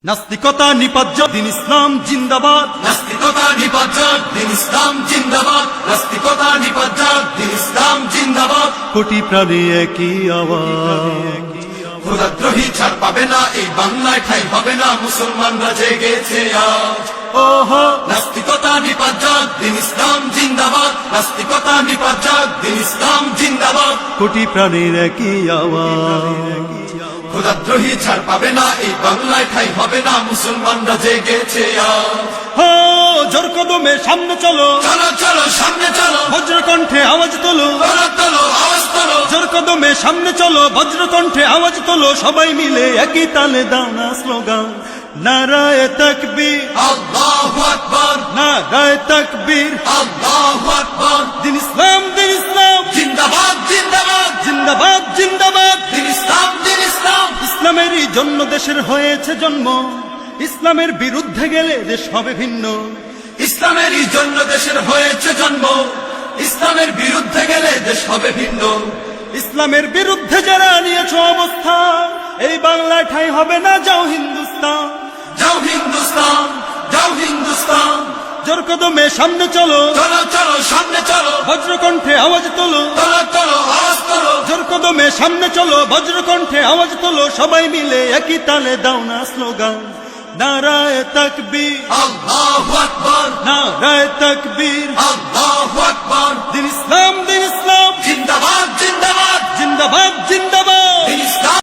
নাস্তিকতা নিপাজ্য দিন ইসলাম জিন্দাবাদ। নাস্তিকতা নিপাজ্জাক দিন ইসলাম জিন্দাবাদ। নাস্তিকতা নিপাজ্জাক দিন ইসলাম জিন্দাবাদ। কোটি প্রাণে একই আওয়াজ। খোদাদ্রোহী ছাড় পাবে না এই বাংলায়, ঠাই হবে না মুসলমানরা জেগেছে আজ। ওহো নাস্তিকতা নিপাজ্জাক দিন ইসলাম জিন্দাবাদ। নাস্তিকতা নিপাজ্জাক দিন ইসলাম জিন্দাবাদ। কোটি প্রাণের একই আওয়াজ। খোদাদ্রোহী ছাড় পাবে না এই বাংলায়, ঠাই হবে না মুসলমানরা জেগেছে আজ। হো জোর কদমে সামনে চলো, চলো চলো সামনে চলো, বজ্রকণ্ঠে আওয়াজ তোলো। তোলো তোলো আওয়াজ তোলো। জোর কদমে সামনে চলো, বজ্রকণ্ঠে আওয়াজ তোলো। সবাই মিলে একই তালে দাও না স্লোগান, নারায়ে তাকবীর, আল্লাহু আকবার, নারায়ে তাকবীর। আল্লাহু আকবার। দিন ইসলাম, দিন ইসলাম জিন্দাবাদ জিন্দাবাদ, জিন্দাবাদ, জিন্দাবাদ। দিন ইসলাম দিন ইসলাম। ইসলামেরই জন্য দেশের হয়েছে জন্ম, ইসলামের বিরুদ্ধে গেলে দেশ হবে ভিন্ন। ইসলামেরই জন্য দেশের হয়েছে জন্ম, ইসলামের বিরুদ্ধে গেলে দেশ হবে ভিন্ন। ইসলামের বিরুদ্ধে যারা নিয়েছ অবস্থা, এই বাংলায় ঠাঁই হবে না, যাও হিন্দুস্তান। যাও হিন্দুস্তান, যাও হিন্দুস্তান। জোর কদমে সামনে চলো, চলো চলো সামনে চলো, বজ্রকণ্ঠে আওয়াজ তোলো। তোলো তোলো আওয়াজ তোলো। জোর কদমে সামনে চলো, বজ্রকণ্ঠে আওয়াজ তোলো। সবাই মিলে একই তালে দাও না স্লোগান, নারায়ে তাকবীর, আল্লাহু আকবার, নারায়ে তাকবীর। আল্লাহু আকবার। দিন ইসলাম, দিন ইসলাম জিন্দাবাদ জিন্দাবাদ, জিন্দাবাদ, জিন্দাবাদ। দিন ইসলাম।